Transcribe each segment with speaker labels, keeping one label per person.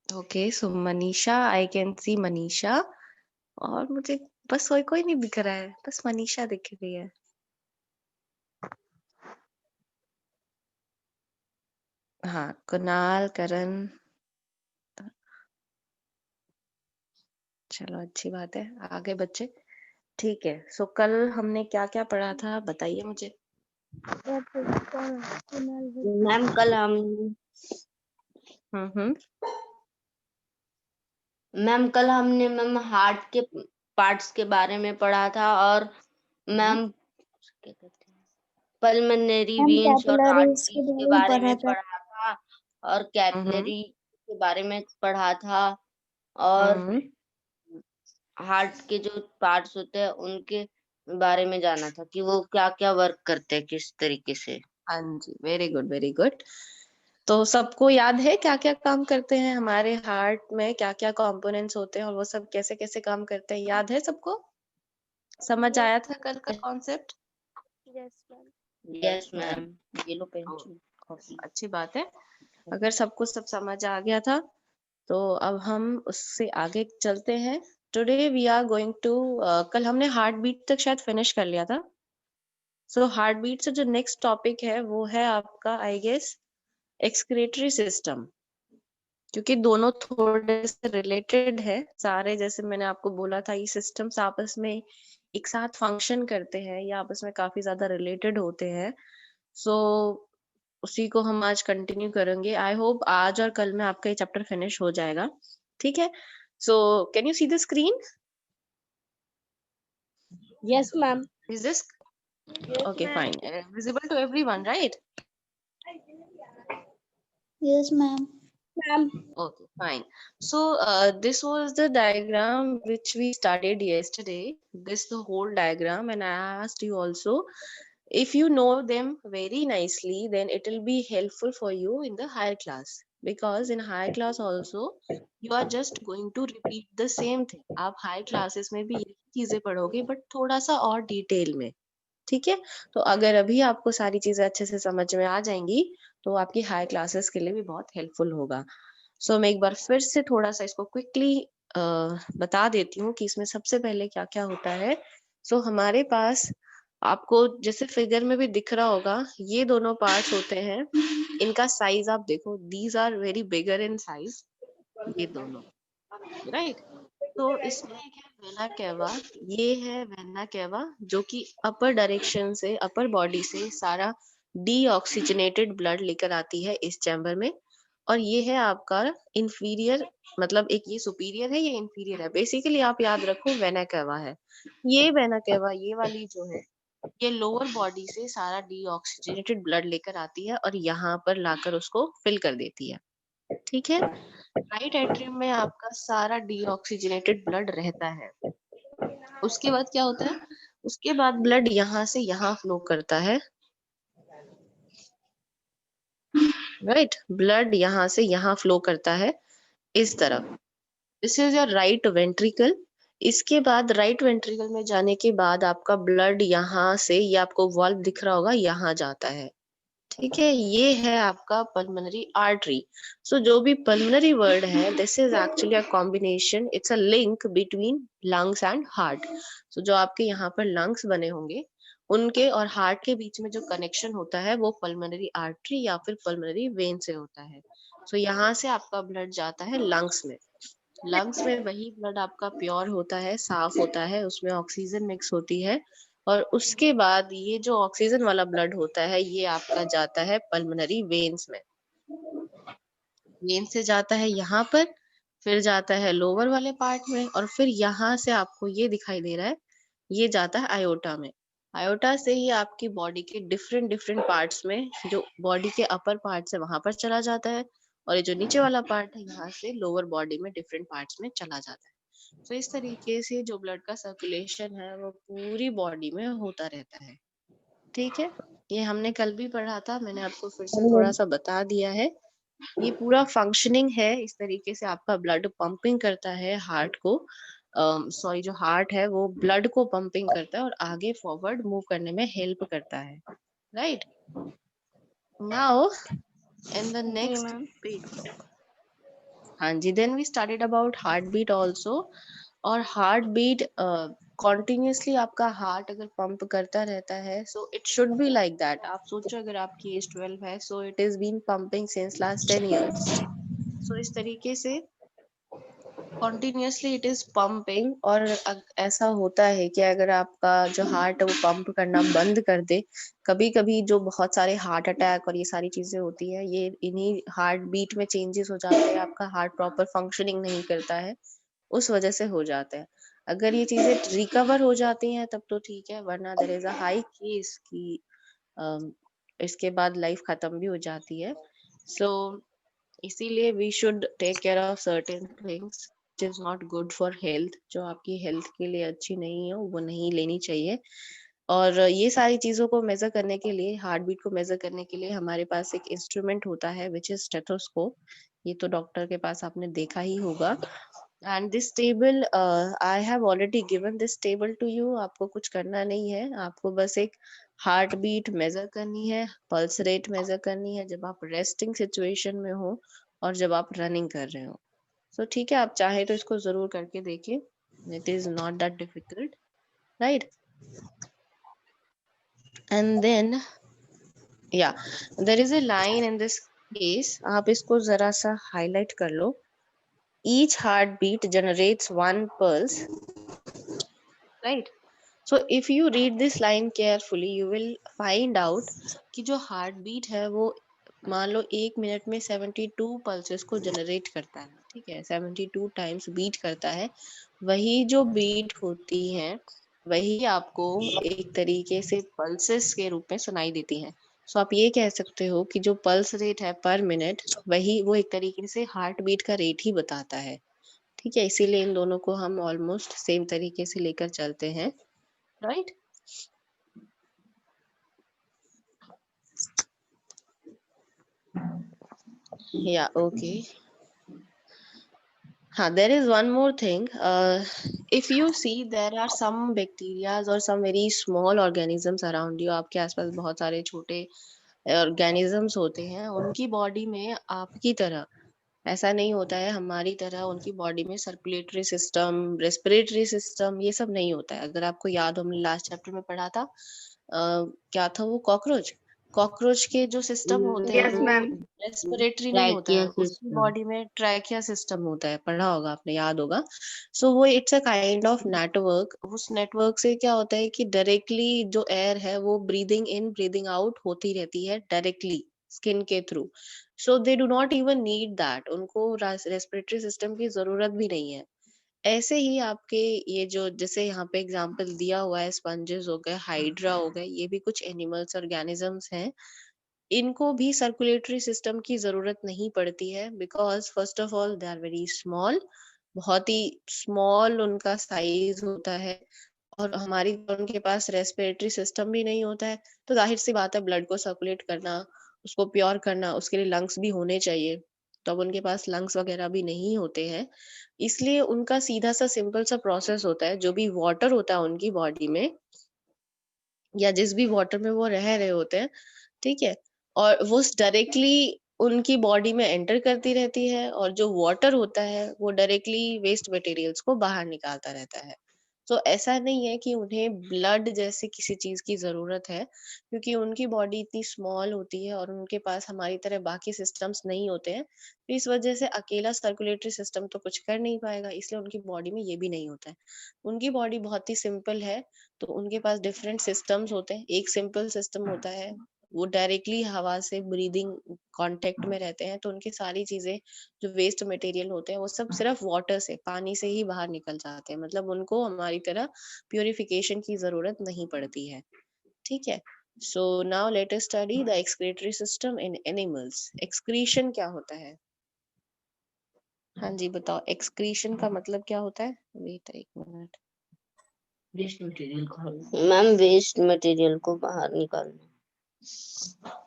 Speaker 1: Okay, so Manisha, I can see Manisha. और मुझे बस कोई कोई नहीं दिख रहा है, बस मनीषा दिख रही है। हाँ, कुणाल, करण, चलो अच्छी बात है, आगे बच्चे। ठीक है, सो कल हमने क्या क्या पढ़ा था बताइए मुझे।
Speaker 2: मैम कल हम
Speaker 1: हम्म।
Speaker 2: मैम कल हमने मैम हार्ट के पार्ट्स के बारे में पढ़ा था और मैम क्या कहते हैं पल्मोनरी वेन्स और आर्टरीज के बारे में पढ़ा था और
Speaker 1: हम्म
Speaker 2: कैपिलरी के बारे में पढ़ा था और
Speaker 1: हम्म।
Speaker 2: हार्ट के जो पार्ट्स होते हैं उनके बारे में जाना था कि वो क्या क्या वर्क करते हैं किस तरीके से।
Speaker 1: हाँ जी, वेरी गुड वेरी गुड। तो सबको याद है क्या क्या काम करते हैं हमारे हार्ट में, क्या क्या कंपोनेंट्स होते हैं और वो सब कैसे कैसे काम करते हैं, याद है सबको? समझ आया था कल का concept?
Speaker 2: Yes ma'am. Yellow pencil copy.
Speaker 1: अच्छी बात है। अगर सबको सब समझ आ गया था तो अब हम उससे आगे चलते हैं। Today we are going to, कल हमने हार्ट बीट तक शायद फिनिश कर लिया था। सो हार्ट बीट से जो नेक्स्ट टॉपिक है वो है आपका, आई गेस, एक्सक्रीटरी सिस्टम। क्योंकि दोनों थोड़े से रिलेटेड है सारे, जैसे मैंने आपको बोला था, ये सिस्टम्स आपस में एक साथ फंक्शन करते हैं या आपस में काफी ज्यादा रिलेटेड होते हैं। सो उसी को हम आज कंटिन्यू करेंगे। आई होप आज और कल में आपका ये चैप्टर फिनिश हो जाएगा। ठीक है, so can you see the screen?
Speaker 2: Yes ma'am.
Speaker 1: Is this okay? Fine, visible to everyone, right?
Speaker 3: Yes, ma'am.
Speaker 1: Okay, fine. So this was the diagram which we studied yesterday, this the whole diagram, and I asked you also, if you know them very nicely then it will be helpful for you in the higher class, because in higher class also you are just going to repeat the same thing. आप high classes में भी यही चीजें पढ़ोगे but थोड़ा सा और detail में। ठीक है, तो अगर अभी आपको सारी चीजें अच्छे से समझ में आ जाएंगी तो आपकी हाई क्लासेस के लिए भी बहुत हेल्पफुल होगा। सो मैं एक बार फिर से थोड़ा सा इसको क्विकली बता देती हूँ कि इसमें सबसे पहले क्या क्या होता है। सो हमारे पास, आपको जैसे फिगर में भी दिख रहा होगा, ये दोनों पार्ट्स होते हैं, इनका साइज आप देखो, these are very bigger in size, ये दोनों, राइट? तो इसमें एक है वेना केवा, ये है वेना केवा जो कि अपर डायरेक्शन से, अपर बॉडी से सारा डीऑक्सीजनेटेड ब्लड लेकर आती है इस चैम्बर में। और ये है आपका इंफीरियर, मतलब एक ये सुपीरियर है, ये इंफीरियर है। बेसिकली आप याद रखो वेना केवा है ये, वेना केवा ये वाली जो है, ये लोअर बॉडी से सारा डीऑक्सीजनेटेड ब्लड लेकर आती है और यहाँ पर लाकर उसको फिल कर देती है। ठीक है, राइट एट्रियम में आपका सारा डीऑक्सीजनेटेड ब्लड रहता है। उसके बाद क्या होता है, उसके बाद ब्लड यहाँ से यहाँ फ्लो करता है, राइट? ब्लड यहाँ से यहाँ फ्लो करता है इस तरफ। This is your right ventricle. इसके बाद राइट वेंट्रिकल में जाने के बाद आपका ब्लड यहाँ से, ये आपको वाल्व दिख रहा होगा, यहाँ जाता है। ठीक है, ये है आपका पल्मोनरी आर्टरी। सो जो भी पल्मोनरी वर्ड है, this is actually a combination, it's a link between lungs and heart. So जो आपके यहाँ पर लंग्स बने होंगे उनके और हार्ट के बीच में जो कनेक्शन होता है वो पल्मोनरी आर्टरी या फिर पल्मोनरी वेन से होता है। सो यहाँ से आपका ब्लड जाता है लंग्स में। लंग्स में वही ब्लड आपका प्योर होता है, साफ होता है, उसमें ऑक्सीजन मिक्स होती है। और उसके बाद ये जो ऑक्सीजन वाला ब्लड होता है ये आपका जाता है पल्मोनरी वेन्स में। वेन से जाता है यहाँ पर, फिर जाता है लोअर वाले पार्ट में, और फिर यहाँ से आपको ये दिखाई दे रहा है, ये जाता है आयोटा में। आयोटा से ही आपकी बॉडी के डिफरेंट डिफरेंट पार्ट्स में, जो बॉडी के अपर पार्ट से वहां पर चला जाता है, और ये जो नीचे वाला पार्ट है यहाँ से लोअर बॉडी में डिफरेंट पार्ट्स में चला जाता है। तो इस तरीके से जो ब्लड का सर्कुलेशन है वो पूरी बॉडी में होता रहता है। ठीक है, ये हमने कल भी पढ़ा था, मैंने आपको फिर से थोड़ा सा बता दिया है। ये पूरा फंक्शनिंग है, इस तरीके से आपका ब्लड पंपिंग करता है हार्ट को, सॉरी जो हार्ट है वो ब्लड को पंपिंग करता है और आगे फॉरवर्ड मूव करने में हेल्प करता है, राइट? Now in the
Speaker 2: जी
Speaker 1: next
Speaker 2: मैम।
Speaker 1: page, हाँ जी, then we studied about heartbeat also. और heartbeat continuously आपका हार्ट अगर पंप करता रहता है, so it should be like that. आप सोचो अगर आपकी एज 12 है, so it is been pumping since last 10 years. so इस तरीके से कंटिन्यूअसली इट इज पंपिंग। और ऐसा होता है कि अगर आपका जो हार्ट है वो पंप करना बंद कर दे, कभी कभी जो बहुत सारे हार्ट अटैक और ये सारी चीजें होती है, ये इन्हीं हार्ट बीट में चेंजेस हो जाते हैं, आपका हार्ट प्रॉपर फंक्शनिंग नहीं करता है, उस वजह से हो जाता है। अगर ये चीजें रिकवर हो जाती हैं तब तो ठीक है, वरना there is a high case कि इसके बाद लाइफ खत्म भी हो जाती है। सो इसीलिए we should take care of certain things which is not good for health, जो आपकी हेल्थ के लिए अच्छी नहीं है वो नहीं लेनी चाहिए। और ये सारी चीजों को मेजर करने के लिए, हार्ट बीट को मेजर करने के लिए हमारे पास एक इंस्ट्रूमेंट होता है विच इज स्टेथोस्कोप। ये तो डॉक्टर के पास आपने देखा ही होगा। And this table, I have already given this table to you. आपको कुछ करना नहीं है, आपको बस एक हार्ट बीट मेजर करनी है, पल्स रेट मेजर करनी है जब आप रेस्टिंग सिचुएशन में हो और जब आप रनिंग कर रहे हो। सो ठीक है, आप चाहे तो इसको जरूर करके देखिए, it is not that difficult, right. And then या there is a line in this case, आप इसको जरा सा हाईलाइट कर लो। Each heart beat generates one pulse, right. So if you read this line carefully, you will find out कि जो heart beat है वो मान लो 1 मिनट में 72 पल्सेस को जनरेट करता है, ठीक है, 72 टाइम्स बीट करता है। वही जो बीट होती है वही आपको एक तरीके से पल्सेस के रूप में सुनाई देती है। सो आप ये कह सकते हो कि जो पल्स रेट है पर मिनट, वही वो एक तरीके से हार्ट बीट का रेट ही बताता है, ठीक है। इसीलिए इन दोनों को हम ऑलमोस्ट सेम तरीके से लेकर चलते हैं, right. Yeah, okay. There is one more thing. If you see, there are some bacteria or some very small organisms around you. आपके आसपास बहुत सारे छोटे organisms होते हैं, उनकी बॉडी में आपकी तरह ऐसा नहीं होता है, हमारी तरह उनकी बॉडी में सर्कुलेटरी सिस्टम, रेस्पिरेटरी सिस्टम, ये सब नहीं होता है। अगर आपको याद हो, हमने लास्ट चैप्टर में पढ़ा था, क्या था वो, कॉकरोच। कॉकरोच के जो सिस्टम होते हैं
Speaker 2: यस
Speaker 1: वो
Speaker 2: मैम।
Speaker 1: रेस्पिरेटरी नहीं होता
Speaker 2: ट्रैकिया
Speaker 1: है, उसकी
Speaker 2: सिस्टम।
Speaker 1: बॉडी में ट्रैकिया सिस्टम होता है, पढ़ा होगा आपने, याद होगा। सो वो it's a kind of network. उस नेटवर्क से क्या होता है कि डायरेक्टली जो एयर है वो ब्रीदिंग इन ब्रीदिंग आउट होती रहती है डायरेक्टली स्किन के through. So they do not even need that, उनको रेस्पिरेटरी सिस्टम की जरूरत भी नहीं है। ऐसे ही आपके ये जो जैसे यहाँ पे एग्जांपल दिया हुआ है, स्पंजेस हो गए, हाइड्रा हो गए, ये भी कुछ एनिमल्स ऑर्गेनिजम्स हैं। इनको भी सर्कुलेटरी सिस्टम की जरूरत नहीं पड़ती है, because first of all they are very small, बहुत ही स्मॉल उनका साइज होता है। और हमारी उनके पास रेस्पिरेटरी सिस्टम भी नहीं होता है, तो जाहिर सी बात है ब्लड को सर्कुलेट करना, उसको प्योर करना, उसके लिए लंग्स भी होने चाहिए। तो अब उनके पास लंग्स वगैरह भी नहीं होते हैं, इसलिए उनका सीधा सा सिंपल सा प्रोसेस होता है, जो भी वाटर होता है उनकी बॉडी में या जिस भी वाटर में वो रह रहे होते हैं, ठीक है, और वो डायरेक्टली उनकी बॉडी में एंटर करती रहती है, और जो वाटर होता है वो डायरेक्टली वेस्ट मटेरियल्स को बाहर निकालता रहता है। तो ऐसा नहीं है कि उन्हें ब्लड जैसे किसी चीज की जरूरत है, क्योंकि उनकी बॉडी इतनी स्मॉल होती है और उनके पास हमारी तरह बाकी सिस्टम्स नहीं होते हैं। तो इस वजह से अकेला सर्कुलेटरी सिस्टम तो कुछ कर नहीं पाएगा, इसलिए उनकी बॉडी में ये भी नहीं होता है। उनकी बॉडी बहुत ही सिंपल है, तो उनके पास डिफरेंट सिस्टम्स होते हैं। एक सिंपल सिस्टम होता है, वो डायरेक्टली हवा से ब्रीदिंग कांटेक्ट में रहते हैं, तो उनकी सारी चीजें जो वेस्ट मटेरियल होते हैं वो सब सिर्फ वाटर से, पानी से ही बाहर निकल जाते हैं, मतलब उनको हमारी तरह प्यूरिफिकेशन की जरूरत नहीं पड़ती है, ठीक है। So now let us study the excretory system in animals. Excretion क्या होता है? हाँ जी बताओ, एक्सक्रीशन का मतलब क्या होता है? वेट एक मिनट।
Speaker 2: वेस्ट मटेरियल को मैम, वेस्ट मटेरियल को बाहर निकालना।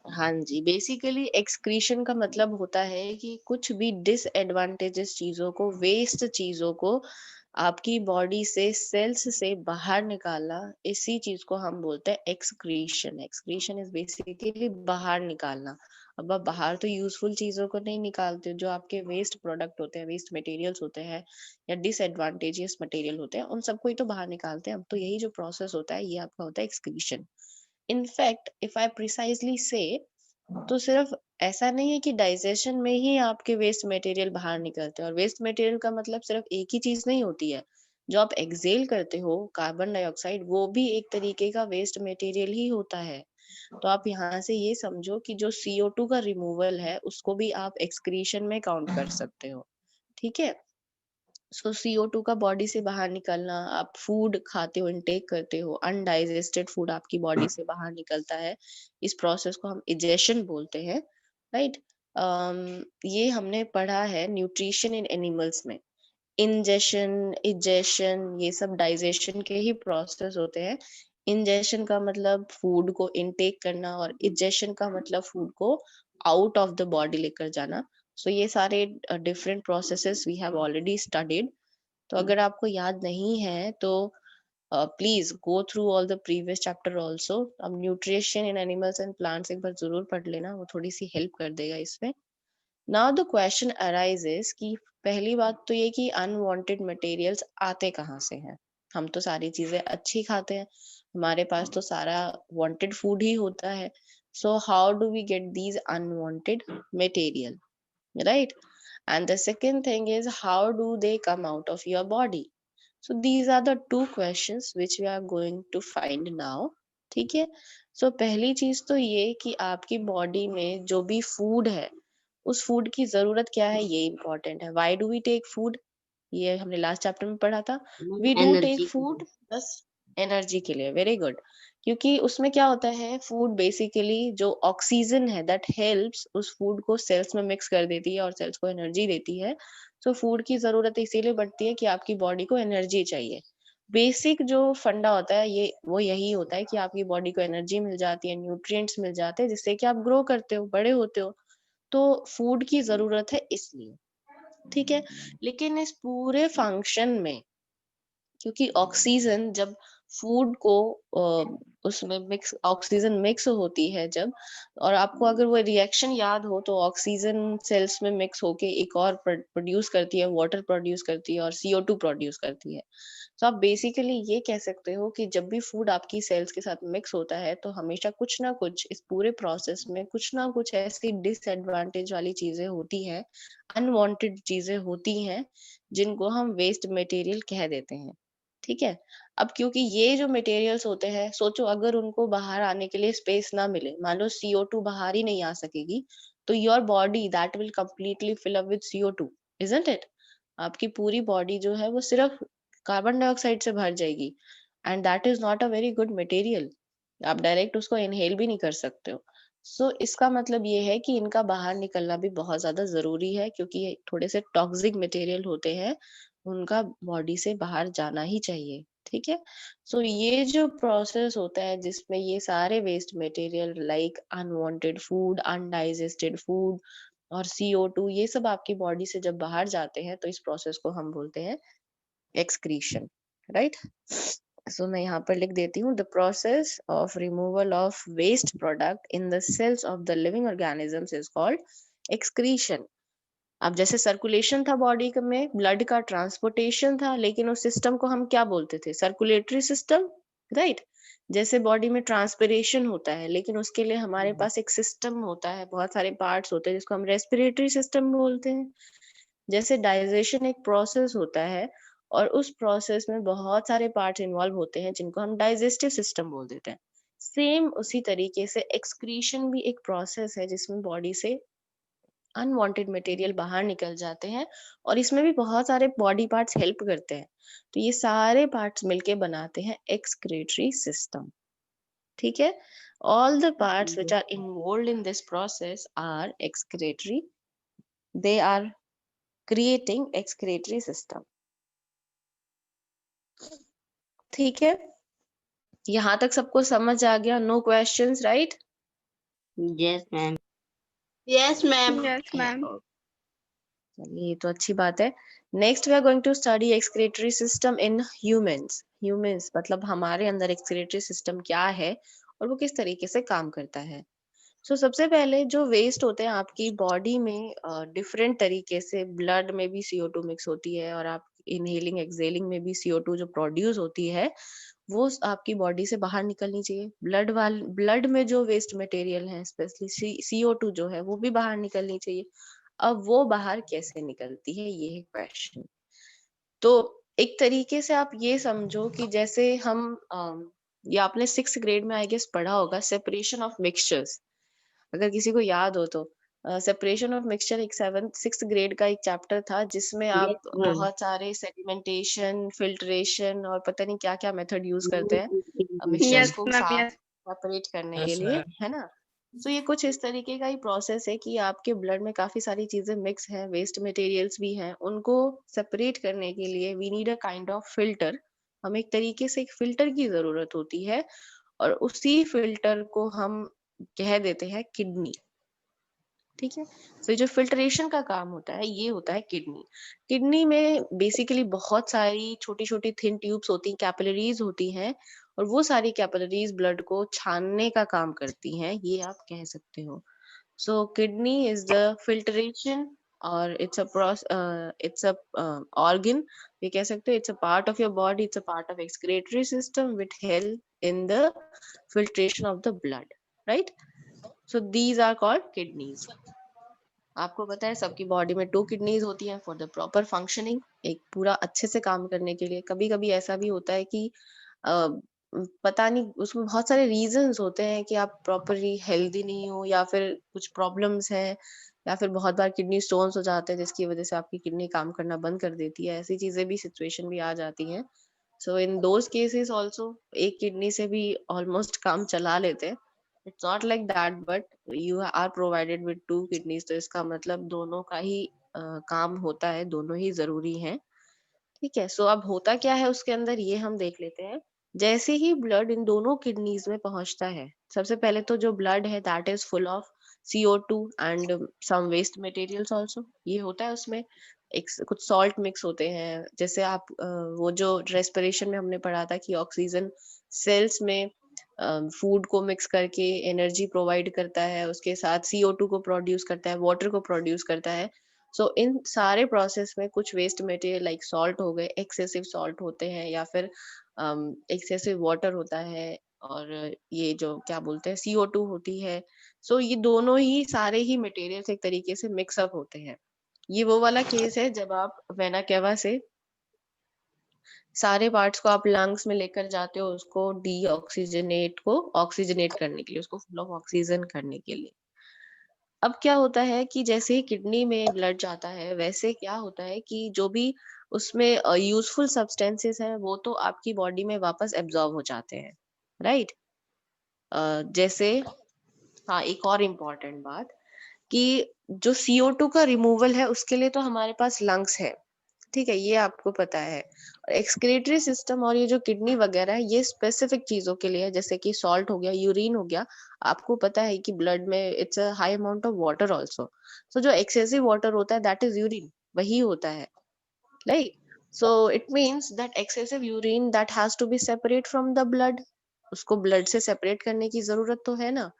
Speaker 1: हाँ जी, बेसिकली एक्सक्रीशन का मतलब होता है कि कुछ भी डिसएडवांटेजेस चीजों को, वेस्ट चीजों को आपकी बॉडी से सेल्स से बाहर निकालना, इसी चीज को हम बोलते हैं एक्सक्रीशन। एक्सक्रीशन इज बेसिकली बाहर निकालना। अब आप बाहर तो यूजफुल चीजों को नहीं निकालते, जो आपके वेस्ट प्रोडक्ट होते हैं, वेस्ट मटेरियल्स होते हैं या डिसएडवांटेजियस मटेरियल होते हैं, उन सबको ही तो बाहर निकालते हैं। अब तो यही जो प्रोसेस होता है ये आपका होता है excretion. In fact if I precisely से, तो सिर्फ ऐसा नहीं है कि डाइजेशन में ही आपके वेस्ट मटेरियल बाहर निकलते हैं। और वेस्ट मटेरियल का मतलब सिर्फ एक ही चीज नहीं होती है। जो आप एक्सेल करते हो कार्बन डाइऑक्साइड, वो भी एक तरीके का वेस्ट मटेरियल ही होता है। तो आप यहाँ से ये समझो कि जो CO2 का रिमूवल है उसको भी आप एक्सक्रीशन में काउंट कर सकते हो। ठीक है। सो CO2 का बॉडी से बाहर निकलना, आप फूड खाते हो, इनटेक करते हो, अनडाइजेस्टेड फूड आपकी बॉडी से बाहर निकलता है, इस प्रोसेस को हम इजेशन बोलते हैं, राइट। ये हमने पढ़ा है न्यूट्रिशन इन एनिमल्स में। इंजेशन, इजेशन, ये सब डाइजेशन के ही प्रोसेस होते हैं। इंजेशन का मतलब फूड को इनटेक करना और इजेशन का मतलब फूड को आउट ऑफ द बॉडी लेकर जाना। सो ये सारे different processes we have already studied. तो अगर आपको याद नहीं है तो please go through all the previous chapter also. अब nutrition in animals and plants एक बार जरूर पढ़ लेना, वो थोड़ी सी हेल्प कर देगा इसमें। नाउ द क्वेश्चन अराइजेस कि पहली बात तो ये कि अनवांटेड मटेरियल्स आते कहाँ से हैं। हम तो सारी चीजें अच्छी खाते हैं, हमारे पास तो सारा वांटेड फूड ही होता है। So how do we get these unwanted material, right? And the second thing is, how do they come out of your body? So these are the two questions which we are going to find now. ठीक है। सो पहली चीज तो ये कि आपकी body में जो भी फूड है, उस फूड की जरूरत क्या है, ये इंपॉर्टेंट है। Why do we take food, ये हमने लास्ट चैप्टर में पढ़ा था। वी डू टेक
Speaker 2: एनर्जी के
Speaker 1: फूड
Speaker 2: लिए।
Speaker 1: बस एनर्जी के लिए। Very good. क्योंकि उसमें क्या होता है, फूड बेसिकली जो ऑक्सीजन है दैट हेल्प्स उस फूड को सेल्स में मिक्स कर देती है और सेल्स को एनर्जी देती है। तो फूड की जरूरत इसीलिए बढ़ती है कि आपकी बॉडी को एनर्जी चाहिए। बेसिक जो फंडा होता है ये वो यही होता है कि आपकी बॉडी को एनर्जी मिल जाती है, न्यूट्रिएंट्स मिल जाते हैं, जिससे कि आप ग्रो करते हो, बड़े होते हो। तो फूड की जरूरत है इसलिए। ठीक है। लेकिन इस पूरे फंक्शन में, क्योंकि ऑक्सीजन जब फूड को उसमें मिक्स, ऑक्सीजन मिक्स होती है जब, और आपको अगर वो रिएक्शन याद हो तो ऑक्सीजन सेल्स में मिक्स होके एक और प्रोड्यूस करती है, वाटर प्रोड्यूस करती है और CO2 प्रोड्यूस करती है। तो आप बेसिकली ये कह सकते हो कि जब भी फूड आपकी सेल्स के साथ मिक्स होता है तो हमेशा कुछ ना कुछ इस पूरे प्रोसेस में कुछ ना कुछ ऐसी डिसएडवांटेज वाली चीजें होती हैं, अनवांटेड चीजें होती हैं, जिनको हम वेस्ट मटेरियल कह देते हैं। ठीक है। अब क्योंकि ये जो मटेरियल्स होते हैं, सोचो अगर उनको बाहर आने के लिए स्पेस ना मिले, मान लो CO2 बाहर ही नहीं आ सकेगी, तो your body that will completely fill up with CO2, isn't it? आपकी पूरी बॉडी जो है वो सिर्फ कार्बन डाइऑक्साइड से भर जाएगी, and that is not a very good material. आप डायरेक्ट उसको इनहेल भी नहीं कर सकते हो। सो इसका मतलब ये है कि इनका बाहर निकलना भी बहुत ज्यादा जरूरी है, क्योंकि ये थोड़े से टॉक्सिक मटेरियल होते हैं, उनका बॉडी से बाहर जाना ही चाहिए। ठीक है। सो ये जो प्रोसेस होता है जिसमें ये सारे waste material like unwanted food, undigested food और CO2, ये सब आपकी बॉडी से जब बाहर जाते हैं तो इस प्रोसेस को हम बोलते हैं एक्सक्रीशन, राइट। सो मैं यहाँ पर लिख देती हूँ, the process of removal of waste product in the cells of the living organisms is called excretion. अब जैसे सर्कुलेशन था बॉडी में, ब्लड का ट्रांसपोर्टेशन था, लेकिन उस सिस्टम को हम क्या बोलते थे, सर्कुलेटरी सिस्टम, राइट। जैसे बॉडी में ट्रांसपिरेशन होता है, लेकिन उसके लिए हमारे पास एक सिस्टम होता है, बहुत सारे पार्ट्स होते हैं जिसको हम रेस्पिरेटरी सिस्टम बोलते हैं। जैसे डाइजेशन एक प्रोसेस होता है और उस प्रोसेस में बहुत सारे पार्ट्स इन्वॉल्व होते हैं जिनको हम डाइजेस्टिव सिस्टम बोल देते हैं। सेम उसी तरीके से एक्सक्रीशन भी एक प्रोसेस है जिसमें बॉडी से अनवांटेड मटेरियल बाहर निकल जाते हैं, और इसमें भी बहुत सारे बॉडी पार्ट्स हेल्प करते हैं। तो ये सारे पार्ट्स मिलके बनाते हैं एक्सक्रीटरी सिस्टम। ठीक है। All the parts which are involved in this process are excretory. They are creating excretory system. ठीक है। यहाँ तक सबको समझ आ गया? No questions, right?
Speaker 2: Yes ma'am.
Speaker 3: Yes ma'am.
Speaker 4: Yes, ma'am.
Speaker 1: चलिए ये तो अच्छी बात है। Next we are going to study excretory system in humans. Humans मतलब हमारे अंदर एक्सक्रीटरी सिस्टम क्या है और वो किस तरीके से काम करता है। सबसे पहले जो वेस्ट होते हैं आपकी बॉडी में डिफरेंट तरीके से ब्लड में भी CO2 मिक्स होती है और आप इनहेलिंग एक्सहेलिंग में भी CO2 जो प्रोड्यूस होती है वो आपकी बॉडी से बाहर निकलनी चाहिए। ब्लड में जो वेस्ट मटेरियल है स्पेशली CO2 जो है वो भी बाहर निकलनी चाहिए। अब वो बाहर कैसे निकलती है ये है क्वेश्चन। तो एक तरीके से आप ये समझो कि जैसे हम ये आपने 6th ग्रेड में आई गेस पढ़ा होगा सेपरेशन ऑफ मिक्सचर्स। अगर किसी को याद हो तो सेपरेशन ऑफ मिक्सचर एक 6th ग्रेड का एक चैप्टर था जिसमें
Speaker 2: यस
Speaker 1: आप
Speaker 2: मैम।
Speaker 1: बहुत सारे सेडिमेंटेशन फिल्ट्रेशन और पता नहीं क्या क्या मेथड यूज करते हैं मिक्सचर्स
Speaker 2: यस
Speaker 1: को
Speaker 2: मैम
Speaker 1: साफ
Speaker 2: यस।
Speaker 1: सेपरेट करने के लिए, है ना। ये कुछ इस तरीके का ही प्रोसेस है कि आपके ब्लड में काफी सारी चीजें मिक्स हैं, वेस्ट मटेरियल्स भी हैं, उनको सेपरेट करने के लिए we need a kind of filter. हमें एक तरीके से एक फिल्टर की जरूरत होती है और उसी फिल्टर को हम कह देते हैं किडनी। ठीक है। ये जो फिल्ट्रेशन का काम होता है ये होता है किडनी। किडनी में बेसिकली बहुत सारी छोटी छोटी थिन ट्यूब्स होती हैं, कैपिलरीज होती हैं और वो सारी कैपिलरीज ब्लड को छानने का काम करती हैं, ये आप कह सकते हो। किडनी इज द फिल्ट्रेशन और इट्स अ ऑर्गन। ये कह सकते हो it's a part of your body, it's a part of excretory system which help in the filtration of the blood, right. These are called kidneys. आपको पता है सबकी body में 2 किडनीज होती हैं फॉर द प्रॉपर फंक्शनिंग, एक पूरा अच्छे से काम करने के लिए। कभी कभी ऐसा भी होता है कि पता नहीं उसमें बहुत सारे रीजंस होते हैं कि आप प्रॉपरली हेल्दी नहीं हो या फिर कुछ प्रॉब्लम्स हैं या फिर बहुत बार किडनी स्टोन्स हो जाते हैं जिसकी वजह से आपकी किडनी काम करना बंद कर देती है। ऐसी चीजें भी सिचुएशन भी आ जाती हैं। इन दोज केसेस ऑल्सो एक किडनी से भी ऑलमोस्ट काम चला लेते हैं। It's not like that but you are provided with 2 kidneys, तो इसका मतलब दोनों का ही काम होता है, दोनों ही जरूरी हैं। ठीक है। अब होता क्या है उसके अंदर ये हम देख लेते हैं। जैसे ही ब्लड इन दोनों किडनीज में पहुंचता है, सबसे पहले तो जो ब्लड है that is full of CO2 and some waste materials also. ये होता है उसमें एक कुछ सॉल्ट मिक्स होते हैं। जैसे आप वो जो रेस्पिरेशन में हमने पढ़ा था कि ऑक्सीजन सेल्स में फूड को मिक्स करके एनर्जी प्रोवाइड करता है, उसके साथ CO2 को प्रोड्यूस करता है, वाटर को प्रोड्यूस करता है। इन सारे प्रोसेस में कुछ वेस्ट मटेरियल लाइक सॉल्ट हो गए, एक्सेसिव सॉल्ट होते हैं या फिर एक्सेसिव वाटर होता है और ये जो क्या बोलते हैं CO2 होती है। ये दोनों ही सारे ही मटेरियल्स एक तरीके से मिक्सअप होते हैं। ये वो वाला केस है जब आप वेना केवा से सारे पार्ट्स को आप लंग्स में लेकर जाते हो उसको ऑक्सीजनेट करने के लिए, उसको फुल ऑफ ऑक्सीजन करने के लिए। अब क्या होता है कि जैसे ही किडनी में ब्लड जाता है वैसे क्या होता है कि जो भी उसमें यूजफुल सब्सटेंसेस हैं वो तो आपकी बॉडी में वापस एब्जॉर्ब हो जाते हैं, राइट। जैसे हाँ, एक और इम्पोर्टेंट बात कि जो CO2 का रिमूवल है उसके लिए तो हमारे पास लंग्स है, ठीक है, ये आपको पता है। और एक्सक्रीटरी सिस्टम और ये जो किडनी वगैरह है ये स्पेसिफिक चीजों के लिए है, जैसे कि सॉल्ट हो गया, यूरिन हो गया। आपको पता है कि ब्लड में it's a high amount of water also. जो एक्सेसिव वाटर होता है दैट इज यूरिन, वही होता है, right. It means that excessive urine that has to be separate from the blood. उसको ब्लड से सेपरेट करने की जरूरत तो है ना।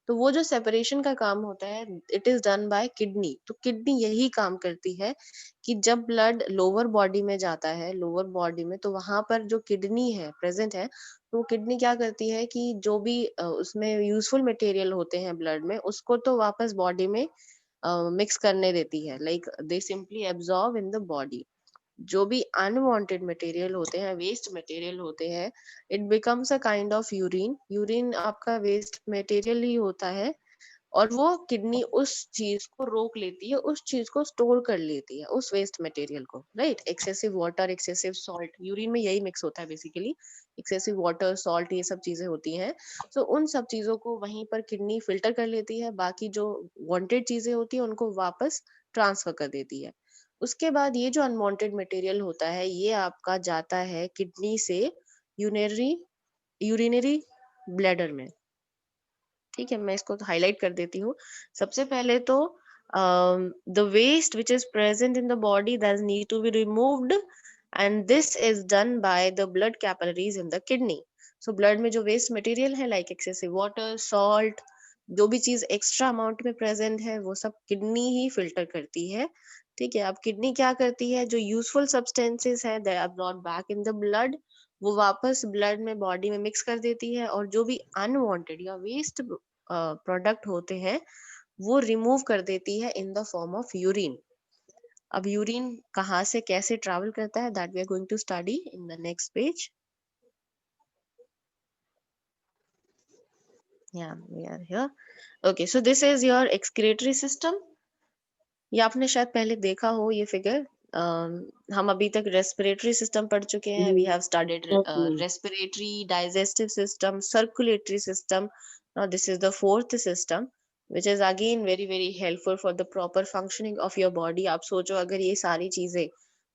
Speaker 1: वो जो सेपरेशन का काम होता है it is done by kidney. तो किडनी यही काम करती है कि जब ब्लड लोअर बॉडी में जाता है, लोअर बॉडी में, तो वहां पर जो किडनी है प्रेजेंट है, तो वो किडनी क्या करती है कि जो भी उसमें यूजफुल मटेरियल होते हैं ब्लड में उसको तो वापस बॉडी में मिक्स करने देती है, like they simply absorb in the body. जो भी अनवांटेड मटेरियल होते हैं, वेस्ट मटेरियल होते हैं, it becomes a kind of urine. Urine आपका वेस्ट मटेरियल ही होता है और वो किडनी उस चीज को रोक लेती है, उस चीज को स्टोर कर लेती है, उस वेस्ट मटेरियल को, right. Excessive water, excessive salt, urine में यही मिक्स होता है बेसिकली। एक्सेसिव वाटर, सॉल्ट, ये सब चीजें होती हैं। उन सब चीजों को वहीं पर किडनी फिल्टर कर लेती है, बाकी जो वांटेड चीजें होती है उनको वापस ट्रांसफर कर देती है। उसके बाद ये जो अनवांटेड मटेरियल होता है ये आपका जाता है किडनी से यूरिनरी यूरिनरी ब्लैडर में। ठीक है, मैं इसको हाईलाइट कर देती हूँ। सबसे पहले तो the waste which is present in the body that need to be removed, and this is done by the blood capillaries in the kidney. So blood में जो waste material है like excessive water, salt, जो भी चीज extra amount में present है वो सब किडनी ही फिल्टर करती है। ठीक है, अब किडनी क्या करती है, जो यूजफुल सब्सटेंसेस है they are brought back in the blood, वो वापस ब्लड में बॉडी में मिक्स कर देती है, और जो भी अनवांटेड या वेस्ट प्रोडक्ट होते हैं वो रिमूव कर देती है in the form of urine. अब यूरिन कहाँ से कैसे ट्रैवल करता है that we are going to study in the next page. Yeah, we are here. Okay, so this is your excretory system. ये आपने शायद पहले देखा हो ये फिगर। हम अभी तक रेस्पिरेटरी सिस्टम पढ़ चुके हैं। We have studied respiratory, digestive system, circulatory system. Now this is the fourth system which is again very very helpful for the proper functioning of your body। आप सोचो अगर ये सारी चीजें,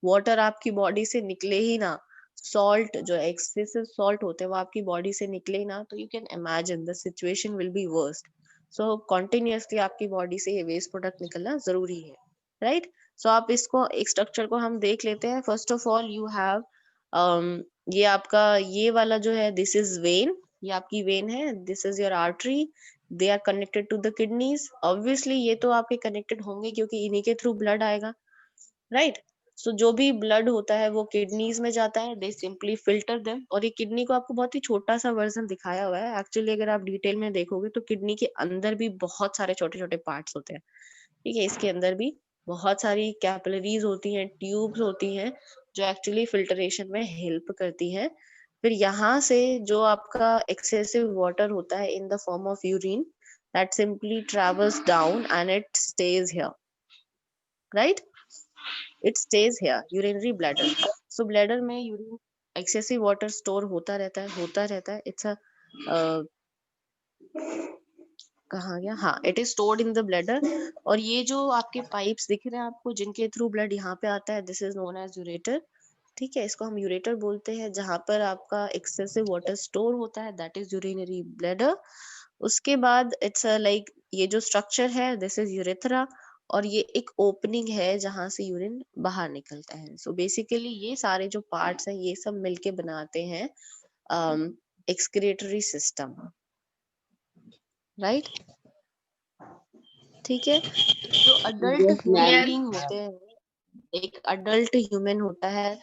Speaker 1: वाटर आपकी बॉडी से निकले ही ना, सॉल्ट जो एक्सेसिव सॉल्ट होते हैं वो आपकी बॉडी से निकले ही ना, तो you can imagine the situation will be worst. So continuously आपकी बॉडी से ये वेस्ट प्रोडक्ट निकलना जरूरी है, राइट। सो आप इसको एक स्ट्रक्चर को हम देख लेते हैं। First of all you have ये आपका ये वाला जो है दिस इज वेन, ये आपकी वेन है, this is your artery, they are connected to the kidneys. Obviously ये तो आपके कनेक्टेड होंगे क्योंकि इन्हीं के थ्रू ब्लड आएगा, राइट। सो जो भी ब्लड होता है वो किडनीज में जाता है, दे सिंपली फिल्टर देम। और ये किडनी को आपको बहुत ही छोटा सा वर्जन दिखाया हुआ है, एक्चुअली अगर आप डिटेल में देखोगे तो किडनी के अंदर भी बहुत सारे छोटे छोटे पार्ट्स होते हैं। ठीक है, इसके अंदर भी बहुत सारी कैपिलरीज होती हैं, ट्यूब्स होती हैं जो एक्चुअली फिल्टरेशन में हेल्प करती हैं। फिर यहाँ से जो आपका एक्सेसिव वाटर होता है in the form of urine, that simply travels down and it stage here, right. It stage here, urinary bladder. So bladder में यूरिन एक्सेसिव वाटर स्टोर होता रहता है। इट्स अ कहाँ गया, हाँ, it is stored in the bladder. और ये जो आपके पाइप्स दिख रहे हैं आपको जिनके थ्रू ब्लड यहाँ पे आता है, this is known as ureter. ठीक है, इसको हम यूरेटर बोलते हैं। जहां पर आपका एक्सेसिव वाटर स्टोर होता है दैट इज यूरिनरी ब्लैडर। उसके बाद इट्स लाइक ये जो स्ट्रक्चर है दिस इज यूरेथ्रा, और ये एक ओपनिंग है जहां से यूरिन बाहर निकलता है। सो बेसिकली ये सारे जो पार्ट्स हैं ये सब मिलके बनाते हैं एक्सक्रीटरी सिस्टम, राइट। ठीक है, जो अडल्ट ह्यूमन बीइंग होते हैं, एक अडल्ट ह्यूमन होता है,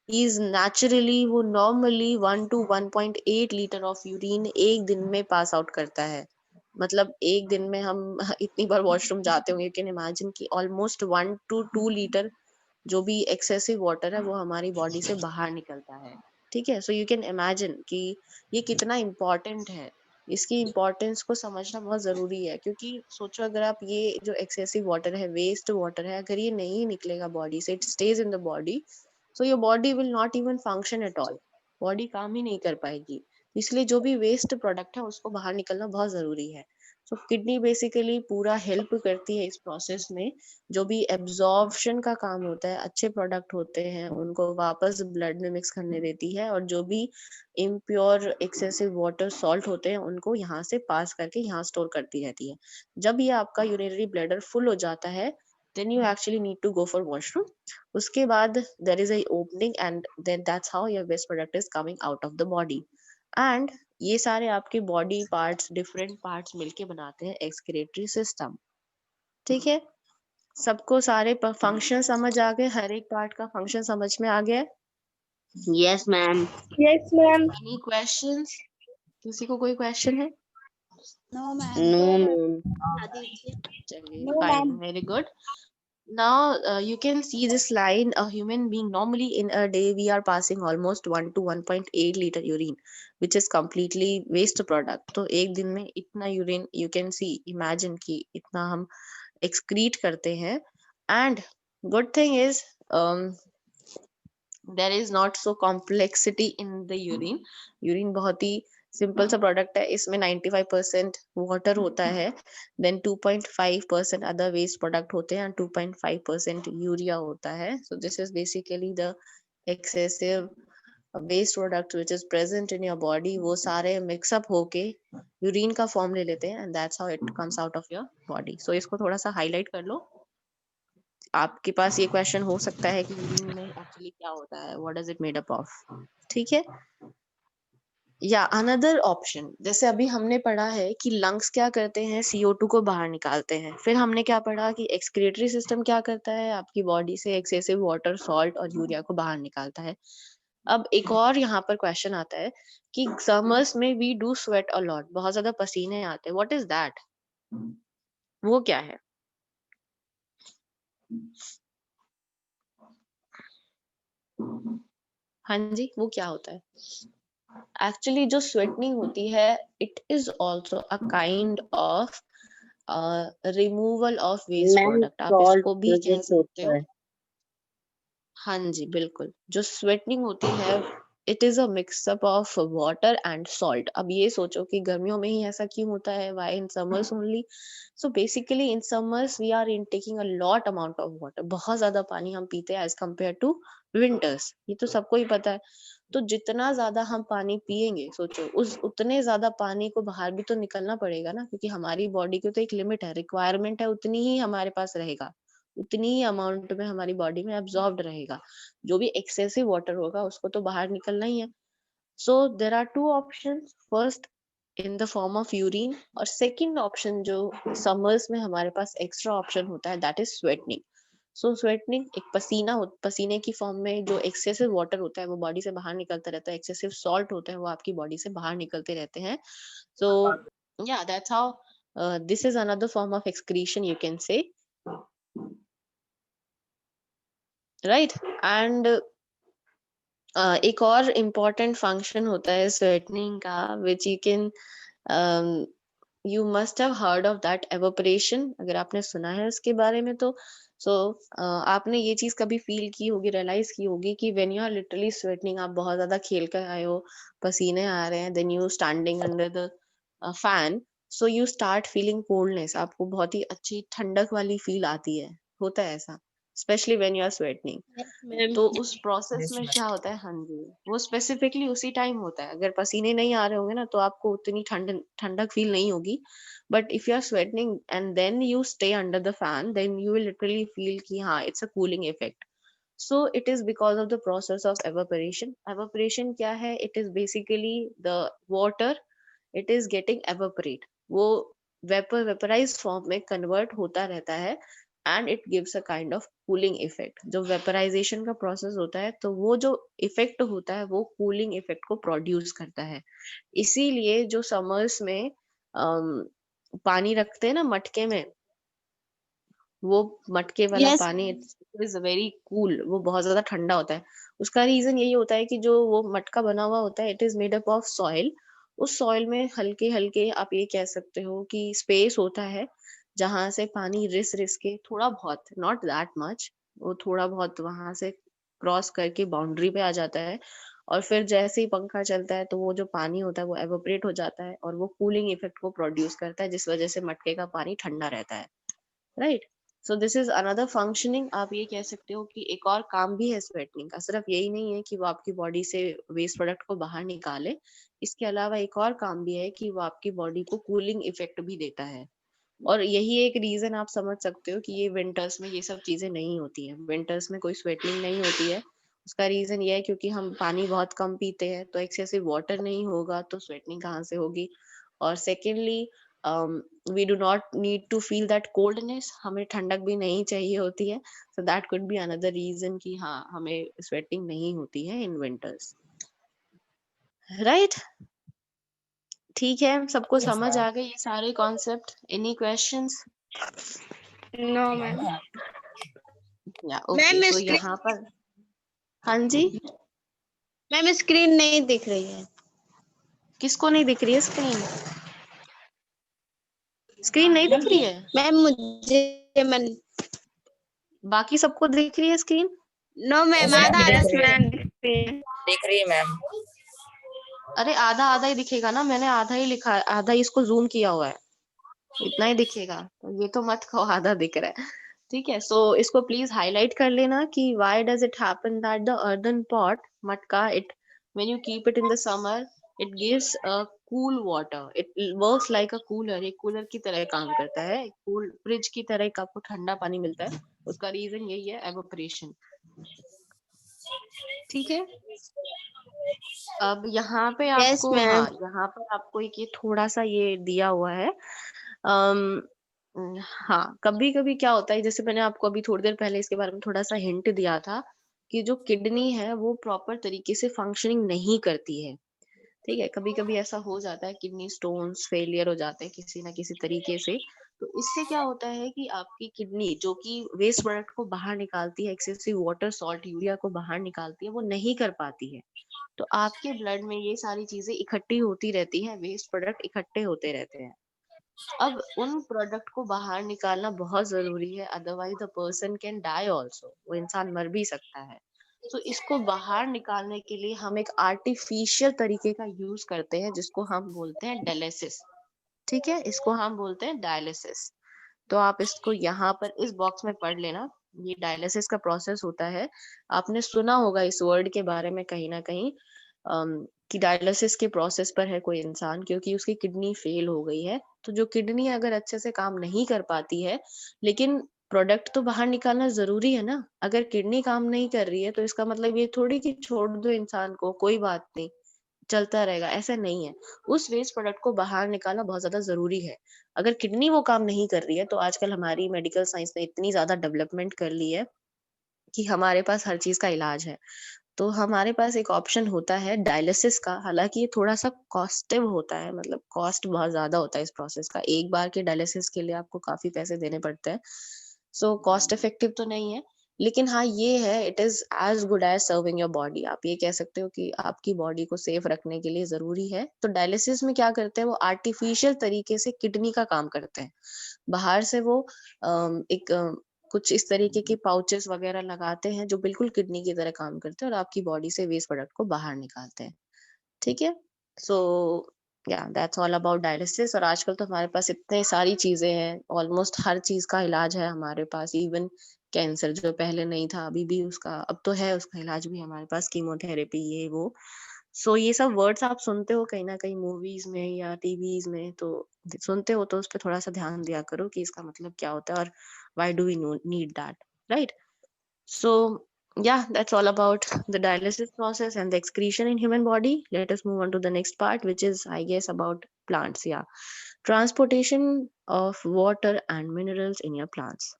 Speaker 1: इज नेचुरली वो normally 1 to 1.8 litre of urine एक दिन में पास आउट करता है। मतलब एक दिन में हम इतनी बार वॉशरूम जाते होंगे, यू कैन इमेजिन कि ऑलमोस्ट 1 to 2 लीटर जो भी एक्सेसिव वाटर है वो हमारी बॉडी से बाहर निकलता है। ठीक है, सो यू कैन इमेजिन कि ये कितना इम्पोर्टेंट है। इसकी इम्पोर्टेंस को समझना बहुत जरूरी है, क्योंकि सोचो अगर आप ये जो एक्सेसिव वाटर है, वेस्ट वाटर है, अगर ये नहीं निकलेगा बॉडी से, it stage in the body, so your body will not even function at all, body काम ही नहीं कर पाएगी। इसलिए जो भी वेस्ट प्रोडक्ट है उसको बाहर निकलना बहुत जरूरी है। सो किडनी बेसिकली पूरा हेल्प करती है इस प्रोसेस में। जो भी एब्जॉर्प्शन का काम होता है, अच्छे प्रोडक्ट होते हैं उनको वापस ब्लड में मिक्स करने देती है, और जो भी इम्प्योर एक्सेसिव वाटर सॉल्ट होते हैं उनको यहाँ से पास करके यहाँ स्टोर करती रहती है। जब ये आपका यूरिनरी ब्लैडर फुल हो जाता है then you actually need to go for washroom। उसके बाद there is a opening and then that's how your waste product is coming out of the body। and ये सारे आपके बॉडी पार्ट्स, डिफरेंट पार्ट्स मिलके बनाते हैं एक्सक्रीटरी सिस्टम। ठीक है, सबको सारे फंक्शन समझ आ गए, हर एक पार्ट का फंक्शन समझ में आ गया?
Speaker 2: Yes ma'am.
Speaker 3: Yes ma'am.
Speaker 1: Any questions? किसी को कोई क्वेश्चन है?
Speaker 3: No ma'am.
Speaker 2: No ma'am.
Speaker 1: चलिए,
Speaker 3: No,
Speaker 1: fine,
Speaker 3: ma'am.
Speaker 1: Very good. Now you can see this line, a human being normally in a day we are passing almost 1 to 1.8 liter urine which is completely waste product। तो एक दिन में इतना urine you can see, imagine कि इतना हम excrete करते हैं। and good thing is there is not so complexity in the urine। Urine बहुत ही सिंपल सा प्रोडक्ट है, इसमें 95% वाटर होता है, देन 2.5% अदर वेस्ट प्रोडक्ट होते हैं, 2.5% यूरिया होता है। So this is basically the excessive waste product which is present in your body वो सारे मिक्सअप होके यूरिन का फॉर्म ले लेते हैं and that's how it comes out of your body. So इसको थोड़ा सा हाईलाइट कर लो. आपके पास ये क्वेश्चन हो सकता है कि यूरिन में एक्चुअली क्या होता है, what does it made up of. ठीक है. या अनदर ऑप्शन, जैसे अभी हमने पढ़ा है कि लंग्स क्या करते हैं, CO2 को बाहर निकालते हैं. फिर हमने क्या पढ़ा कि एक्सक्रीटरी सिस्टम क्या करता है, आपकी बॉडी से एक्सेसिव वाटर, सॉल्ट और यूरिया को बाहर निकालता है. अब एक और यहाँ पर क्वेश्चन आता है कि समर्स में we do sweat a lot, बहुत ज्यादा पसीने आते हैं. What is that? वो क्या है? हाँ जी, वो क्या होता है? एक्चुअली जो स्वेटनिंग होती है, it is also a kind of removal of waste
Speaker 2: ma'am
Speaker 1: product, आप
Speaker 2: सॉल्ट
Speaker 1: इसको भी
Speaker 2: वजह
Speaker 1: कह
Speaker 2: से
Speaker 1: सकते
Speaker 2: होता
Speaker 1: हो.
Speaker 2: है।
Speaker 1: हाँ जी, बिल्कुल. जो स्वेटनिंग होती है, it is a mix up of water and salt. अब ये सोचो कि गर्मियों में ही ऐसा क्यों होता है, why in summers only. So basically in summers we are intaking a lot amount of water, बहुत ज्यादा पानी हम पीते हैं एज कम्पेयर टू विंटर्स. ये तो सबको ही पता है. तो जितना ज्यादा हम पानी पिएंगे, सोचो उस उतने ज्यादा पानी को बाहर भी तो निकलना पड़ेगा ना, क्योंकि हमारी बॉडी की तो एक लिमिट है, रिक्वायरमेंट है, उतनी ही हमारे पास रहेगा, उतनी ही अमाउंट में हमारी बॉडी में एब्जॉर्ब्ड रहेगा. जो भी एक्सेसिव वाटर होगा उसको तो बाहर निकलना ही है. So there are two option. First in the form of urine, और सेकंड ऑप्शन जो समर्स में हमारे पास एक्स्ट्रा ऑप्शन होता है, दैट इज स्वेटनिंग. सो स्वेटनिंग एक पसीने की फॉर्म में जो एक्सेसिव वाटर होता है वो बॉडी से बाहर निकलता रहता है, एक्सेसिव सॉल्ट होता है वो आपकी बॉडी से बाहर निकलते रहते हैं. सो या that's how this is another form of excretion, you can say, right. And एक और इम्पोर्टेंट फंक्शन होता है स्वेटनिंग का, which you can, you must have heard of that, evaporation. अगर आपने सुना है उसके बारे में तो आपने ये चीज कभी फील की होगी, रियलाइज की होगी कि व्हेन यू आर लिटरली स्वेटनिंग, आप बहुत ज्यादा खेल कर आए हो, पसीने आ रहे हैं, then you standing under the fan, so you start feeling coldness, आपको बहुत ही अच्छी ठंडक वाली फील आती है. होता है ऐसा, specially when you are sweating.
Speaker 2: Ma'am
Speaker 1: तो उस प्रोसेस में क्या होता है, हाँ जी, वो स्पेसिफिकली उसी टाइम होता है. अगर पसीने नहीं आ रहे होंगे ना तो आपको उतनी ठंडक फील नहीं होगी. But if you are sweating and then you stay under the fan, then you will literally feel कि हाँ, it's a cooling effect. So it is because of the process of evaporation. Evaporation क्या है? It is basically the water, it is getting evaporate, वो vaporise form में convert होता रहता है and it gives a kind of cooling effect. जो vaporisation का process होता है तो वो जो इफेक्ट होता है वो कूलिंग इफेक्ट को प्रोड्यूस करता है. इसीलिए जो समर्स में पानी रखते हैं ना मटके में, वो मटके वाला
Speaker 2: यस
Speaker 1: पानी इज वेरी कूल, वो बहुत ज्यादा ठंडा होता है. उसका रीजन यही होता है कि जो वो मटका बना हुआ होता है, it is made up of soil. उस सॉइल में हल्के हल्के, आप ये कह सकते हो कि स्पेस होता है जहां से पानी रिस रिस के थोड़ा बहुत, नॉट दैट मच, वो थोड़ा बहुत वहां से क्रॉस करके बाउंड्री पे आ जाता है. और फिर जैसे ही पंखा चलता है तो वो जो पानी होता है वो एवोपरेट हो जाता है और वो कूलिंग इफेक्ट को प्रोड्यूस करता है, जिस वजह से मटके का पानी ठंडा रहता है, right. So this is another functioning. आप ये कह सकते हो कि एक और काम भी है स्वेटनिंग का. सिर्फ यही नहीं है कि वो आपकी बॉडी से वेस्ट प्रोडक्ट को बाहर निकाले, इसके अलावा एक और काम भी है कि वो आपकी बॉडी को कूलिंग इफेक्ट भी देता है. और यही एक रीजन आप समझ सकते हो कि ये विंटर्स में ये सब चीजें नहीं होती हैं. विंटर्स में कोई स्वेटनिंग नहीं होती है. उसका रीजन ये है क्योंकि हम पानी बहुत कम पीते हैं, तो एक्सेसिव वाटर नहीं होगा तो स्वेटनिंग कहाँ से होगी. और secondly, we do not need to feel that coldness, हमें ठंडक भी नहीं चाहिए होती है. So that could be another reason कि हाँ, हमें स्वेटिंग नहीं होती है इन विंटर्स, राइट. ठीक है, सबको समझ आ गए ये सारे concept? Any questions?
Speaker 3: No ma'am.
Speaker 1: Yeah okay. So यहाँ पर, हाँ जी,
Speaker 3: मैम स्क्रीन नहीं दिख रही है.
Speaker 1: किसको नहीं दिख रही है स्क्रीन? स्क्रीन नहीं दिख रही है?
Speaker 3: मैम मुझे मन
Speaker 1: बाकी सबको दिख रही है स्क्रीन?
Speaker 3: नो मैम, आधा आधा मैम
Speaker 4: दिख रही है मैम.
Speaker 1: अरे आधा आधा ही दिखेगा ना, मैंने आधा ही लिखा है, आधा ही इसको जूम किया हुआ है, इतना ही दिखेगा. तो ये तो मत कहो आधा दिख रहा है. ठीक है. सो इसको प्लीज हाईलाइट कर लेना कि why does it happen that the earthen pot, मटका, it when you keep it in the summer, it gives a cool water. It works like a cooler. एक कूलर की तरह काम करता है, कूल फ्रिज की तरह एक आपको ठंडा पानी मिलता है. उसका रीजन यही है, एवोपरेशन. ठीक है. अब यहाँ पे
Speaker 3: यस
Speaker 1: आपको,
Speaker 3: मैम।
Speaker 1: हाँ, यहाँ पर आपको एक ये थोड़ा सा ये दिया हुआ है. हाँ, कभी कभी क्या होता है, जैसे मैंने आपको अभी थोड़ी देर पहले इसके बारे में थोड़ा सा हिंट दिया था कि जो किडनी है वो प्रॉपर तरीके से फंक्शनिंग नहीं करती है. ठीक है, कभी कभी ऐसा हो जाता है, किडनी स्टोन्स फेलियर हो जाते हैं किसी ना किसी तरीके से. तो इससे क्या होता है कि आपकी किडनी जो कि वेस्ट प्रोडक्ट को बाहर निकालती है, एक्सेसिव वाटर सॉल्ट यूरिया को बाहर निकालती है, वो नहीं कर पाती है. तो आपके ब्लड में ये सारी चीजें इकट्ठी होती रहती हैं, वेस्ट प्रोडक्ट इकट्ठे होते रहते हैं. अब उन प्रोडक्ट को बाहर निकालना बहुत जरूरी है, otherwise the person can die also. वो इंसान मर भी सकता है. तो इसको बाहर निकालने के लिए हम एक आर्टिफिशियल तरीके का यूज करते हैं, जिसको हम बोलते हैं डायलिसिस. ठीक है, इसको हम बोलते हैं डायलिसिस. तो आप इसको यहाँ पर इस बॉक्स में पढ़ लेना. ये डायलिसिस का प्रोसेस होता है. आपने सुना होगा इस वर्ड के बारे में कहीं ना कहीं, कि डायलिसिस के प्रोसेस पर है कोई इंसान, क्योंकि उसकी किडनी फेल हो गई है. तो जो किडनी अगर अच्छे से काम नहीं कर पाती है, लेकिन प्रोडक्ट तो बाहर निकालना जरूरी है ना. अगर किडनी काम नहीं कर रही है तो इसका मतलब ये थोड़ी कि छोड़ दो इंसान को, कोई बात नहीं, चलता रहेगा, ऐसा नहीं है. उस वेस्ट प्रोडक्ट को बाहर निकालना बहुत ज्यादा जरूरी है. अगर किडनी वो काम नहीं कर रही है, तो आजकल हमारी मेडिकल साइंस ने इतनी ज्यादा डेवलपमेंट कर ली है कि हमारे पास हर चीज का इलाज है. तो हमारे पास एक ऑप्शन होता है डायलिसिस का. हालांकि ये थोड़ा सा कॉस्टिव होता है, मतलब कॉस्ट बहुत ज्यादा होता है इस प्रोसेस का. एक बार के डायलिसिस के लिए आपको काफी पैसे देने पड़ते हैं. सो कॉस्ट इफेक्टिव तो नहीं है, लेकिन हाँ ये है, it is as good as serving your body. आप ये कह सकते हो कि आपकी बॉडी को सेफ रखने के लिए जरूरी है. तो डायलिसिस में क्या करते हैं, वो आर्टिफिशियल तरीके से किडनी का काम करते हैं. बाहर से वो एक कुछ इस तरीके के पाउचेस वगैरह लगाते हैं जो बिल्कुल किडनी की तरह काम करते हैं, और आपकी बॉडी से वेस्ट प्रोडक्ट को बाहर निकालते हैं. ठीक है. सो या दैट्स ऑल अबाउट डायलिसिस. और आजकल तो हमारे पास इतने सारी चीजें हैं, ऑलमोस्ट हर चीज का इलाज है हमारे पास. इवन कैंसर जो पहले नहीं था, अभी भी उसका, अब तो है, उसका इलाज भी हमारे पास, कीमोथेरेपी, ये वो. सो ये सब वर्ड्स आप सुनते हो कहीं ना कहीं मूवीज में या टीवीज में, तो सुनते हो तो उस पर थोड़ा सा ध्यान दिया करो कि इसका मतलब क्या होता है, और why do we need that, right? So yeah, that's all about the dialysis process and the excretion in human body. Let us move on to the next part, which is, I guess, about plants. Yeah, transportation of water and minerals in your plants.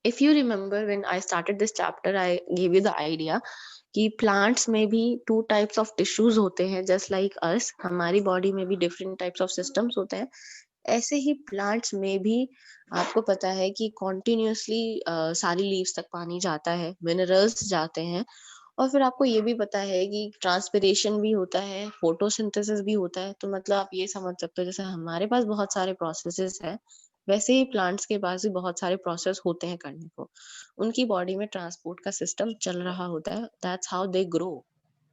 Speaker 1: If you remember, when I started this chapter, I gave you the idea कि plants में भी two types of tissues होते हैं, just like us. हमारी body में भी different types of systems होते हैं. ऐसे ही प्लांट्स में भी आपको पता है कि कॉन्टिन्यूसली सारी लीव्स तक पानी जाता है, मिनरल्स जाते हैं. और फिर आपको ये भी पता है कि ट्रांसपिरेशन भी होता है, फोटोसिंथेसिस भी होता है. तो मतलब आप ये समझ सकते हो, जैसे हमारे पास बहुत सारे प्रोसेसेस हैं, वैसे ही प्लांट्स के पास भी बहुत सारे प्रोसेस होते हैं करने को. उनकी बॉडी में ट्रांसपोर्ट का सिस्टम चल रहा होता है. That's how they grow,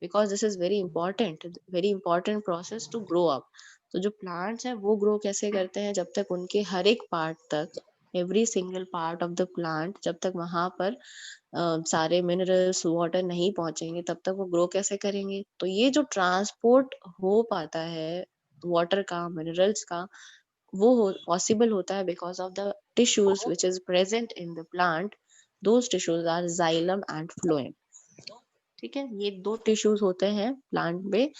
Speaker 1: because this is very important process to grow up. तो जो प्लांट्स हैं वो ग्रो कैसे करते हैं, जब तक उनके हर एक पार्ट तक, every single part of the plant, जब तक वहां पर सारे मिनरल्स वाटर नहीं पहुंचेंगे, तब तक वो ग्रो कैसे करेंगे. तो ये जो ट्रांसपोर्ट हो पाता है वाटर का, मिनरल्स का, वो पॉसिबल होता है because of the tissues which is present in the plant. Those tissues are xylem and phloem. ठीक है, ये दो टिश्यूज होते हैं प्लांट में.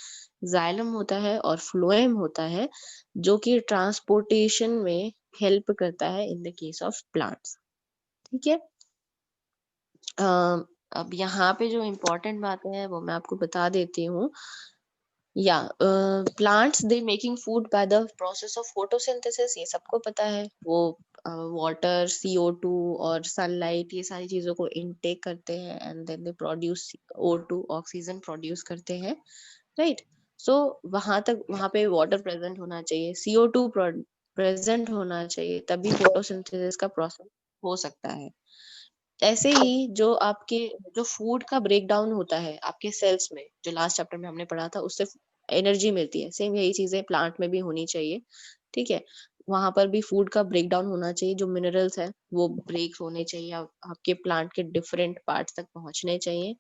Speaker 1: जाइलम होता है और फ्लोएम होता है, जो कि ट्रांसपोर्टेशन में हेल्प करता है in the case of plants. ठीक है. अब यहाँ पे जो इम्पोर्टेंट बातें हैं वो मैं आपको बता देती हूँ. या plants they making food by the process of photosynthesis, ये सबको पता है. वो वाटर, CO2 और सनलाइट, ये सारी चीजों को इनटेक करते हैं, and then they produce O2, oxygen produce करते हैं, राइट. सो वहां पे वाटर प्रेजेंट होना चाहिए, CO2 प्रेजेंट होना चाहिए, तभी फोटोसिंथेसिस का प्रोसेस हो सकता है. ऐसे ही जो फूड का ब्रेक डाउन होता है आपके सेल्स में, जो लास्ट चैप्टर में हमने पढ़ा था, उससे एनर्जी मिलती है. सेम यही चीजें प्लांट में भी होनी चाहिए. ठीक है, वहां पर भी फूड का ब्रेक डाउन होना चाहिए, जो मिनरल्स है वो ब्रेक होने चाहिए, आपके प्लांट के डिफरेंट पार्ट्स तक पहुंचने चाहिए,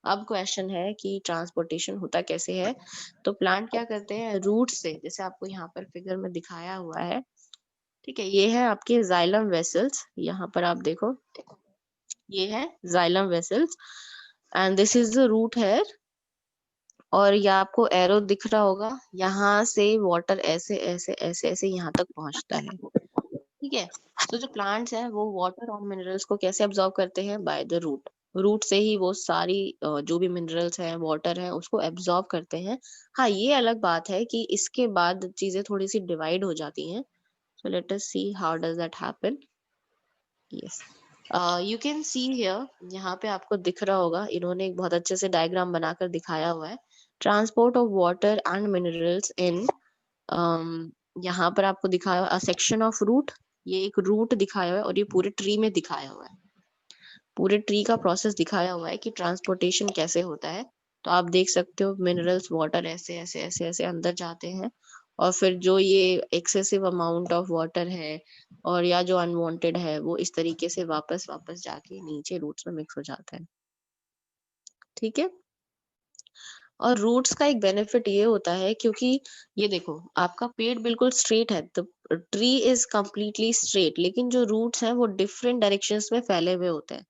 Speaker 1: अब क्वेश्चन है कि ट्रांसपोर्टेशन होता कैसे है। तो प्लांट क्या करते हैं, रूट से, जैसे आपको यहाँ पर फिगर में दिखाया हुआ है, ठीक है, ये है आपके जाइलम वेसल्स, यहाँ पर आप देखो ये है xylem vessels and this is the root hair, और ये आपको एरो दिख रहा होगा, यहाँ से वाटर ऐसे ऐसे ऐसे ऐसे यहाँ तक पहुंचता है, ठीक है। तो जो प्लांट्स हैं वो वाटर और मिनरल्स को कैसे अब्सॉर्ब करते हैं, बाय द रूट। रूट से ही वो सारी जो भी मिनरल्स हैं, वाटर है, उसको एब्सॉर्ब करते हैं। हाँ, ये अलग बात है कि इसके बाद चीजें थोड़ी सी डिवाइड हो जाती हैं। So let us see how does that happen. Yes, you can see here, यहाँ पे आपको दिख रहा होगा, इन्होंने एक बहुत अच्छे से डायग्राम बनाकर दिखाया हुआ है। Transport of water and minerals in, यहाँ पर आपको दिखाया हुआ सेक्शन ऑफ रूट, ये एक रूट दिखाया हुआ है, और ये पूरे ट्री में दिखाया हुआ है, पूरे ट्री का प्रोसेस दिखाया हुआ है कि ट्रांसपोर्टेशन कैसे होता है। तो आप देख सकते हो मिनरल्स, वाटर ऐसे ऐसे ऐसे ऐसे अंदर जाते हैं, और फिर जो ये एक्सेसिव अमाउंट ऑफ वाटर है और या जो अनवांटेड है वो इस तरीके से वापस वापस जाके नीचे रूट्स में मिक्स हो जाता है, ठीक है। और रूट्स का एक बेनिफिट ये होता है, क्योंकि ये देखो आपका पेड़ बिल्कुल स्ट्रेट है, तो ट्री इज कंप्लीटली स्ट्रेट, लेकिन जो रूट्स हैं वो डिफरेंट डायरेक्शंस में फैले हुए होते हैं।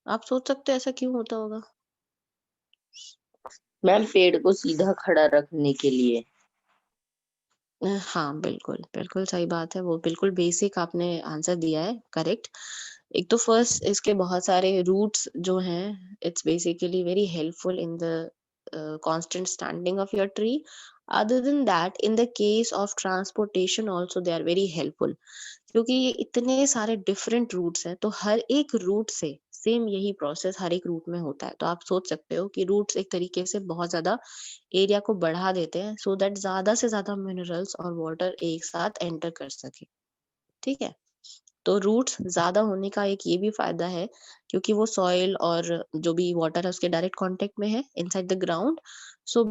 Speaker 1: आप सोच सकते हो ऐसा क्यों होता होगा।
Speaker 2: मैम पेड़ को सीधा खड़ा रखने के लिए।
Speaker 1: हाँ, बिल्कुल बिल्कुल सही बात है, वो बिल्कुल बेसिक आपने आंसर दिया है, करेक्ट। एक तो फर्स्ट इसके बहुत सारे रूट्स जो हैं, it's basically very helpful in the constant standing of your tree. Other than that, in the case of transportation also they are very helpful, क्योंकि ये इतने सारे डिफरेंट रूट्स हैं, तो हर एक रूट से सेम यही प्रोसेस हर एक रूट में होता है। तो आप सोच सकते हो कि रूट्स एक तरीके से बहुत ज्यादा एरिया को बढ़ा देते हैं, सो दैट ज्यादा से ज्यादा मिनरल्स और वाटर एक साथ एंटर कर सके, ठीक है। तो रूट्स ज्यादा होने का एक ये भी फायदा है, क्योंकि वो सॉइल और जो भी वाटर है उसके डायरेक्ट कांटेक्ट में है इनसाइड द ग्राउंड, सो